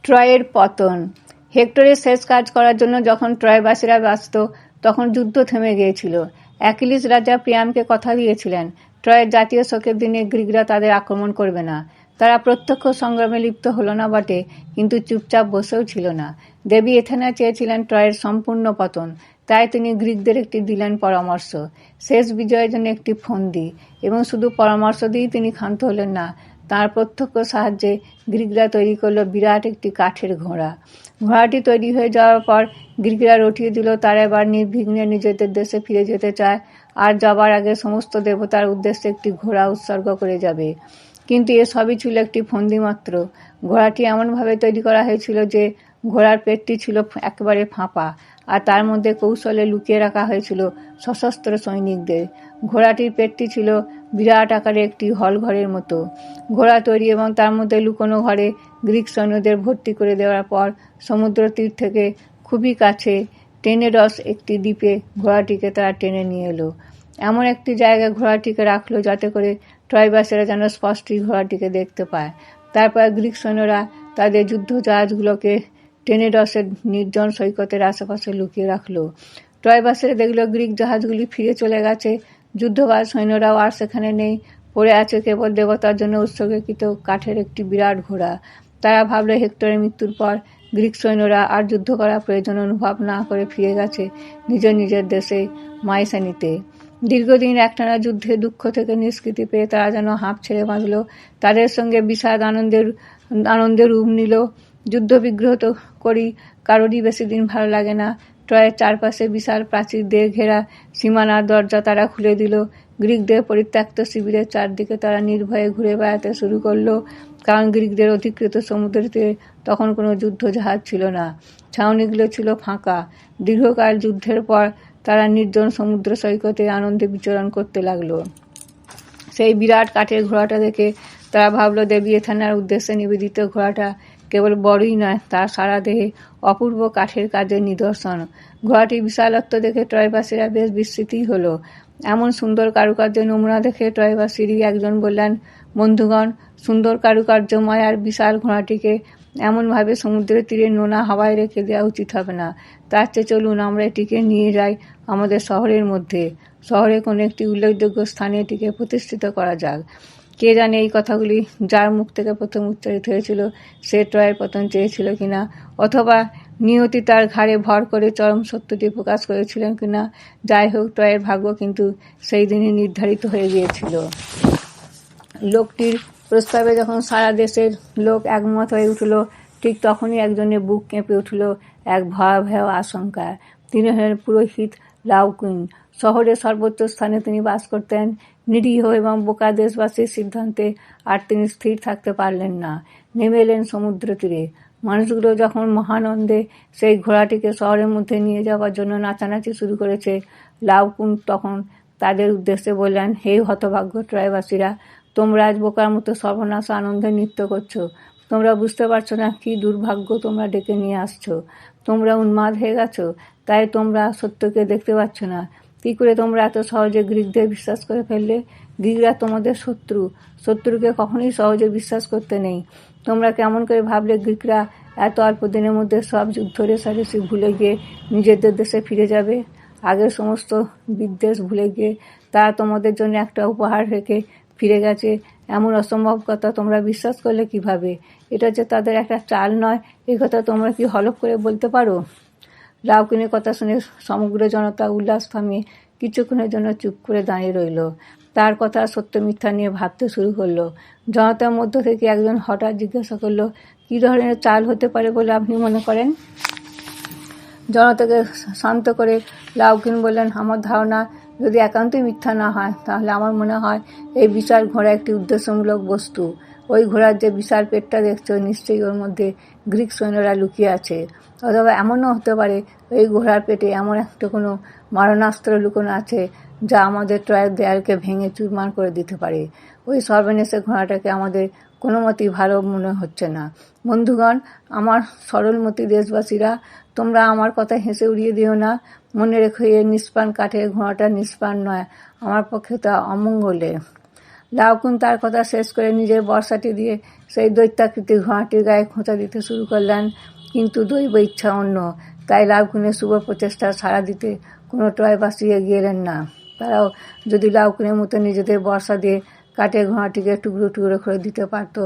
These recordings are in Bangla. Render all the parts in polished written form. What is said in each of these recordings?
ট্রয়ের পতন। হেক্টরের শেষ কাজ করার জন্য যখন ট্রয়বাসীরা ব্যস্ত, তখন যুদ্ধ থেমে গিয়েছিল। অ্যাকিলিস রাজা প্রিয়ামকে কথা দিয়েছিলেন, ট্রয়ের জাতীয় শোকের দিনে গ্রিকরা তাদের আক্রমণ করবে না। তারা প্রত্যক্ষ সংগ্রামে লিপ্ত হলো না বটে, কিন্তু চুপচাপ বসেও ছিল না। দেবী এথেনা চেয়েছিলেন ট্রয়ের সম্পূর্ণ পতন, তাই তিনি গ্রিকদের একটি দিলেন পরামর্শ, শেষ বিজয়ের জন্য একটি ফন্দি। এবং শুধু পরামর্শ দিয়েই তিনি ক্ষান্ত হলেন না, তাঁর প্রত্যক্ষ সাহায্যে গ্রিকরা তৈরি করল বিরাট একটি কাঠের ঘোড়া। ঘোড়াটি তৈরি হয়ে যাওয়ার পর গ্রিকরা রটিয়ে দিল তারা এবার নির্বিঘ্নে নিজেদের দেশে ফিরে যেতে চায়, আর যাবার আগে সমস্ত দেবতার উদ্দেশ্যে একটি ঘোড়া উৎসর্গ করে যাবে। কিন্তু এসবই ছিল একটি ফন্দি মাত্র। ঘোড়াটি এমনভাবে তৈরি করা হয়েছিল যে ঘোড়ার পেটটি ছিল একেবারে ফাঁপা, আর তার মধ্যে কৌশলে লুকিয়ে রাখা হয়েছিল সশস্ত্র সৈনিকদের। ঘোড়াটির পেটটি ছিল বিরাট আকারে একটি হলঘরের মতো। ঘোড়া তৈরি এবং তার মধ্যে লুকোনো ঘরে গ্রিক সৈন্যদের ভর্তি করে দেওয়ার পর সমুদ্র তীর থেকে খুবই কাছে টেনেডস একটি দ্বীপে ঘোড়াটিকে তারা টেনে নিয়ে এলো। এমন একটি জায়গায় ঘোড়াটিকে রাখলো যাতে করে ট্রয়বাসীরা যেন স্পষ্টই ঘোড়াটিকে দেখতে পায়। তারপর গ্রিক সৈন্যরা তাদের যুদ্ধ জাহাজগুলোকে টেনেডসের নির্জন সৈকতের আশেপাশে লুকিয়ে রাখলো। ট্রয়বাসীরা দেখল গ্রিক জাহাজগুলি ফিরে চলে গেছে, যুদ্ধবাজ সৈন্যরাও আর সেখানে নেই, পড়ে আছে কেবল দেবতার জন্য উৎসর্গীকৃত কাঠের একটি বিরাট ঘোড়া। তারা ভাবল হেক্টরের মৃত্যুর পর গ্রিক সৈন্যরা আর যুদ্ধ করার প্রয়োজন অনুভব না করে ফিরে গেছে নিজের নিজের দেশে মাইসেনিতে। দীর্ঘদিন একটানা যুদ্ধে দুঃখ থেকে নিষ্কৃতি পেয়ে তারা যেন হাঁপ ছেড়ে বাঁচল, তাদের সঙ্গে বিষাদ আনন্দের রূপ নিল। যুদ্ধ বিগ্রহ তো করি কারোরই বেশি দিন ভালো লাগে না। ট্রয়ের চারপাশে বিশাল প্রাচীর দিয়ে ঘেরা সীমানার দরজা তারা খুলে দিল। গ্রিকদের পরিত্যক্ত শিবিরের চারদিকে তারা নির্ভয়ে ঘুরে বেড়াতে শুরু করলো, কারণ গ্রিকদের অধিকৃত সমুদ্রতে তখন কোনো যুদ্ধ জাহাজ ছিল না, ছাউনিগুলো ছিল ফাঁকা। দীর্ঘকাল যুদ্ধের পর তারা নির্জন সমুদ্র সৈকতে আনন্দে বিচরণ করতে লাগলো। সেই বিরাট কাঠের ঘোড়াটা দেখে তারা ভাবল দেবী এথেনার উদ্দেশ্যে নিবেদিত ঘোড়াটা কেবল বড়ই নয়, তার সারা দেহে অপূর্ব কাঠের কাজের নিদর্শন। ঘোড়াটির বিশালত্ব দেখে ট্রয়বাসীরা বেশ বিস্মিতই হলো। এমন সুন্দর কারুকার্যের নমুনা দেখে ট্রয়বাসীরই একজন বললেন, বন্ধুগণ, সুন্দর কারুকার্যময় আর বিশাল ঘোড়াটিকে এমনভাবে সমুদ্রের তীরে নোনা হাওয়ায় রেখে দেওয়া উচিত হবে না। তার চেয়ে চলুন আমরা এটিকে নিয়ে যাই আমাদের শহরের মধ্যে, শহরে কোনো একটি উল্লেখযোগ্য স্থানে এটিকে প্রতিষ্ঠিত করা যাক। কে জানে এই কথাগুলি যার মুখ থেকে প্রথম উচ্চারিত হয়েছিল সে ট্রয়ের পতন চেয়েছিল কিনা, অথবা নিয়তি তার ঘাড়ে ভর করে চরম সত্যটি প্রকাশ করেছিলেন কিনা। যাই হোক, ট্রয়ের ভাগ্য কিন্তু সেই দিনই নির্ধারিত হয়ে গিয়েছিল। লোকটির প্রস্তাবে যখন সারা দেশের লোক একমত হয়ে উঠল, ঠিক তখনই একজনের বুক কেঁপে উঠল এক ভয়াবহ আশঙ্কা। তিনি হলেন পুরোহিত লাউকিন। শহরের সর্বোচ্চ স্থানে তিনি বাস করতেন। নিরীহ এবং বোকা দেশবাসীর সিদ্ধান্তে আর তিনি স্থির থাকতে পারলেন না। নেমে এলেন সমুদ্র তীরে। মানুষগুলো যখন মহানন্দে সেই ঘোড়াটিকে শহরের মধ্যে নিয়ে যাওয়ার জন্য নাচানাচি শুরু করেছে, লাউকুন তখন তাদের উদ্দেশ্যে বললেন, হে হতভাগ্য ট্রয়বাসীরা, তোমরা আজ বোকার মতো সর্বনাশ আনন্দে নৃত্য করছো। তোমরা বুঝতে পারছো না কি দুর্ভাগ্য তোমরা ডেকে নিয়ে আসছো। তোমরা উন্মাদ হয়ে গেছো, তাই তোমরা সত্যকে দেখতে পাচ্ছ না। কি করে তোমরা এত সহজে গ্রিকদের বিশ্বাস করে ফেললে? গ্রিকরা তোমাদের শত্রু। শত্রুকে কখনোই সহজে বিশ্বাস করতে নেই। তোমরা কেমন করে ভাবলে গ্রিকরা এত অল্প দিনের মধ্যে সব যুদ্ধ রেষারেষি ভুলে গিয়ে নিজেদের দেশে ফিরে যাবে? আগের সমস্ত বিদ্বেষ ভুলে গিয়ে তারা তোমাদের জন্য একটা উপহার রেখে ফিরে গেছে, এমন অসম্ভব কথা তোমরা বিশ্বাস করলে কিভাবে? এটা যে তাদের একটা চাল নয়, এই কথা তোমরা কি হলফ করে বলতে পারো? লাউকিনের কথা শুনে সমগ্র জনতা উল্লাস থামিয়ে কিছুক্ষণের জন্য চুপ করে দাঁড়িয়ে রইল। তার কথা সত্য মিথ্যা নিয়ে ভাবতে শুরু করলো। জনতার মধ্য থেকে একজন হঠাৎ জিজ্ঞাসা করলো, কী ধরনের চাল হতে পারে বলে আপনি মনে করেন? জনতাকে শান্ত করে লাউকিন বললেন, আমার ধারণা যদি একান্তই মিথ্যা না হয়, তাহলে আমার মনে হয় এই বিশাল ঘোড়া একটি উদ্দেশ্যমূলক বস্তু। ওই ঘোড়ার যে বিশাল পেটটা দেখছো, নিশ্চয়ই ওর মধ্যে গ্রিক সৈন্যরা লুকিয়ে আছে। অথবা এমনও হতে পারে ওই ঘোড়ার পেটে এমন একটা কোনো মারণাস্ত্র লুকোনো আছে যা আমাদের ট্রয়ের দেয়ালকে ভেঙে চুরমার করে দিতে পারে। ওই সর্বনেশে ঘোড়াটাকে আমাদের কোনো মতেই ভালো মনে হচ্ছে না। বন্ধুগণ, আমার সরলমতি দেশবাসীরা, তোমরা আমার কথা হেসে উড়িয়ে দিও না। মনে রেখো, এই নিষ্প্রাণ কাঠের ঘোড়াটা নিষ্প্রাণ নয়, আমার পক্ষে তা অমঙ্গলে। লাউকুন তার কথা শেষ করে নিজের বর্ষাটি দিয়ে সেই দৈত্যাকৃতি ঘোড়াটির গায়ে খোঁচা দিতে শুরু করলেন, কিন্তু দৈব ইচ্ছা অন্য, তাই লাউকুনের শুভ প্রচেষ্টা সাড়া দিতে কোনো ট্রয়বাসী এগিয়ে এলেন না। তারাও যদি লাউকুনের মতো নিজেদের বর্ষা দিয়ে কাঠের ঘোড়াটিকে টুকরো টুকরো করে দিতে পারত,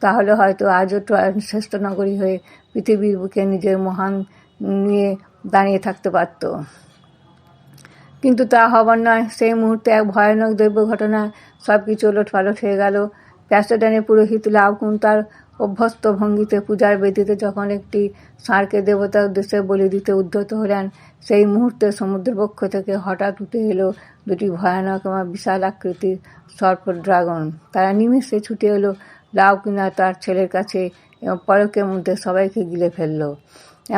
তাহলে হয়তো আজও ট্রয় শ্রেষ্ঠ নগরী হয়ে পৃথিবীর বুকে নিজের মহান নিয়ে দাঁড়িয়ে থাকতে পারত। কিন্তু তা হবার নয়। সেই মুহূর্তে এক ভয়ানক দৈব ঘটনায় সব কিছু ওলটপালট হয়ে গেল। প্যাসোডানের পুরোহিত লাউকুন তার অভ্যস্ত ভঙ্গিতে পূজার বেদিতে যখন একটি ষাঁড়কে দেবতার উদ্দেশ্যে বলি দিতে উদ্যত হলেন, সেই মুহূর্তে সমুদ্রবক্ষ থেকে হঠাৎ উঠে এলো দুটি ভয়ানক এবং বিশাল আকৃতির সর্প ড্রাগন। তারা নিমেষে ছুটে এলো লাউকুন আর তার ছেলের কাছে এবং পলকের মধ্যে সবাইকে গিলে ফেলল।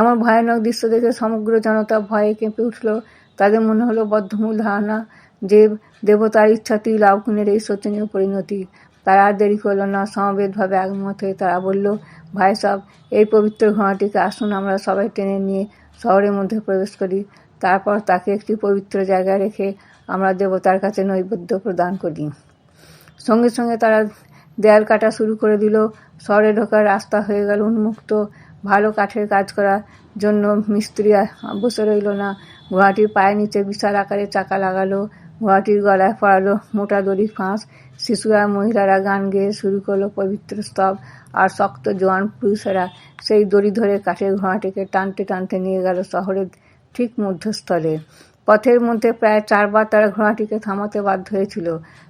এমন ভয়ানক দৃশ্য দেখে সমগ্র জনতা ভয়ে কেঁপে উঠল। তাদের মনে হলো বদ্ধমূল ধারণা যে দেবতার ইচ্ছাতেই লাউকুনের এই শোচনীয় পরিণতি। তারা আর দেরি করল না। সমবেতভাবে একমত হয়ে তারা বলল, ভাই সব, এই পবিত্র ঘোড়াটিকে আসুন আমরা সবাই টেনে নিয়ে শহরের মধ্যে প্রবেশ করি। তারপর তাকে একটি পবিত্র জায়গায় রেখে আমরা দেবতার কাছে নৈবেদ্য প্রদান করি। সঙ্গে সঙ্গে তারা দেয়াল কাটা শুরু করে দিল। শহরে ঢোকার রাস্তা হয়ে গেল উন্মুক্ত। ভালো কাঠের কাজ করার জন্য মিস্ত্রি বসে রইল না। ঘোড়াটির পায়ের নিচে বিশাল আকারে চাকা লাগালো। ঘোড়াটির গলায় পড়ালো মোটা দড়ির ফাঁস। শিশুরা মহিলারা গান গেয়ে শুরু করলো পবিত্র স্তব, আর শক্ত জোয়ান পুরুষেরা সেই দড়ি ধরে কাঠের ঘোড়াটিকে টানতে টানতে নিয়ে গেল শহরের ঠিক মধ্যস্থলে। পথের মধ্যে প্রায় 4 বার তারা ঘোড়াটিকে থামাতে বাধ্য হয়েছিল,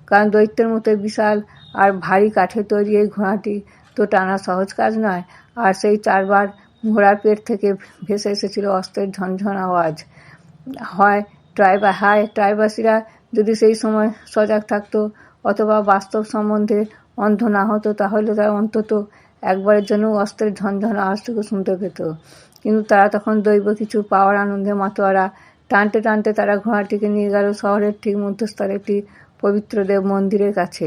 কারণ দৈত্যের মতো বিশাল আর ভারী কাঠের তৈরি এই ঘোড়াটি তো টানা সহজ কাজ নয়। আর সেই 4 বার ঘোড়ার পেট থেকে ভেসে এসেছিল অস্ত্রের ঝনঝন আওয়াজ। ট্রয়বাসীরা যদি সেই সময় সজাগ থাকতো অথবা বাস্তব সম্বন্ধে অন্ধ না হতো, তাহলে তারা অন্তত একবারের জন্য অস্ত্রের ঝনঝন আওয়াজটুকু শুনতে পেত। কিন্তু তারা তখন দৈব কিছু পাওয়ার আনন্দে মাতোয়ারা। টানতে টানতে তারা ঘোড়াটিকে নিয়ে গেল শহরের ঠিক মধ্যস্থলে একটি পবিত্র দেব মন্দিরের কাছে।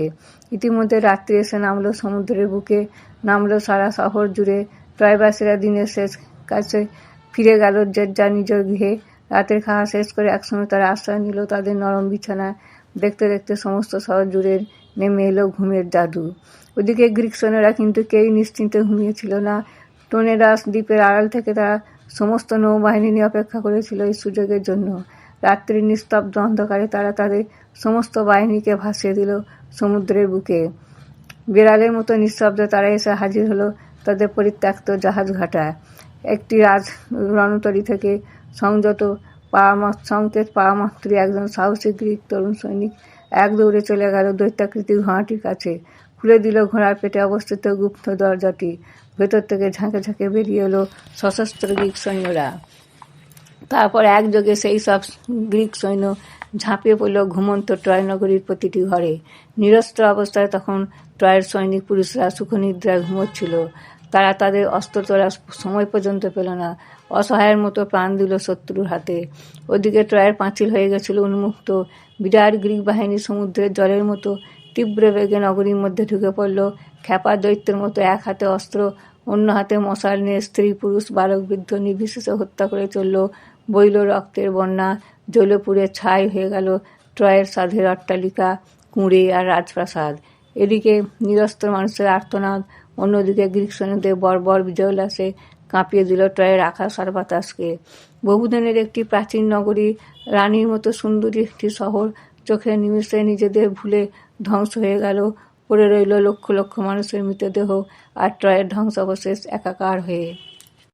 ইতিমধ্যে রাত্রি এসে নামলো সমুদ্রের বুকে, নামলো সারা শহর জুড়ে। ট্রয়বাসীরা দিনের শেষ কাছে ফিরে গেল যে যার নিজ গৃহে। রাতের খাওয়া শেষ করে একসঙ্গে তারা আশ্রয় নিল তাদের নরম বিছানায়। দেখতে দেখতে সমস্ত শহর জুড়ে নেমে এলো ঘুমের জাদু। ওদিকে গ্রিক সৈন্যরা কিন্তু কেউই নিশ্চিন্তে ঘুমিয়েছিল না। টোনেডাস দ্বীপের আড়াল থেকে তারা সমস্ত নৌবাহিনী নিয়ে অপেক্ষা করেছিল এই সুযোগের জন্য। রাত্রির নিস্তব্ধ অন্ধকারে তারা তাদের সমস্ত বাহিনীকে ভাসিয়ে দিল সমুদ্রের বুকে। বিড়ালের মতো নিঃশব্দে তারা এসে হাজির হলো তাদের পরিত্যক্ত জাহাজ ঘাটায়। একটি রণতরী থেকে সংকেত পাওয়া মাত্রই একজন সাহসী গ্রিক তরুণ সৈনিক এক দৌড়ে চলে গেল দৈত্যাকৃতি ঘোড়াটির কাছে। খুলে দিল ঘোড়ার পেটে অবস্থিত গুপ্ত দরজাটি। ভেতর থেকে ঝাঁকে ঝাঁকে বেরিয়ে এলো সশস্ত্র গ্রিক সৈন্যরা। তারপর একযোগে সেই সব গ্রিক সৈন্য ঝাঁপিয়ে পড়ল ঘুমন্ত ট্রয় নগরীর প্রতিটি ঘরে। নিরস্ত্র অবস্থায় তখন ট্রয়ের সৈনিক পুরুষরা সুখনিদ্রায় ঘুমোচ্ছিল। তারা তাদের অস্ত্র তোলার সময় পর্যন্ত পেল না। অসহায়ের মতো প্রাণ দিল শত্রুর হাতে। ওদিকে ট্রয়ের পাঁচিল হয়ে গেছিল উন্মুক্ত। বিরাট গ্রিক বাহিনী সমুদ্রের জলের মতো তীব্র বেগে নগরীর মধ্যে ঢুকে পড়ল। খ্যাপা দৈত্যের মতো এক হাতে অস্ত্র, অন্য হাতে মশাল নিয়ে স্ত্রী পুরুষ বালক বৃদ্ধ নির্বিশেষে হত্যা করে চলল। বইল রক্তের বন্যা। জৈলপুরে ছাই হয়ে গেল ট্রয়ের সাধের অট্টালিকা, কুঁড়ে আর রাজপ্রাসাদ। এদিকে নিরস্ত্র মানুষের আর্তনাদ, অন্যদিকে গ্রিক সৈন্যদের বর্বর বিজয়োল্লাসে কাঁপিয়ে দিল ট্রয়ের আকাশ আর বাতাসকে। বহুদিনের একটি প্রাচীন নগরী, রানীর মতো সুন্দরী একটি শহর চোখের নিমেষে নিজেদের ভুলে ধ্বংস হয়ে গেল। পড়ে রইল লক্ষ লক্ষ মানুষের মৃতদেহ আর ট্রয়ের ধ্বংসাবশেষ একাকার হয়ে।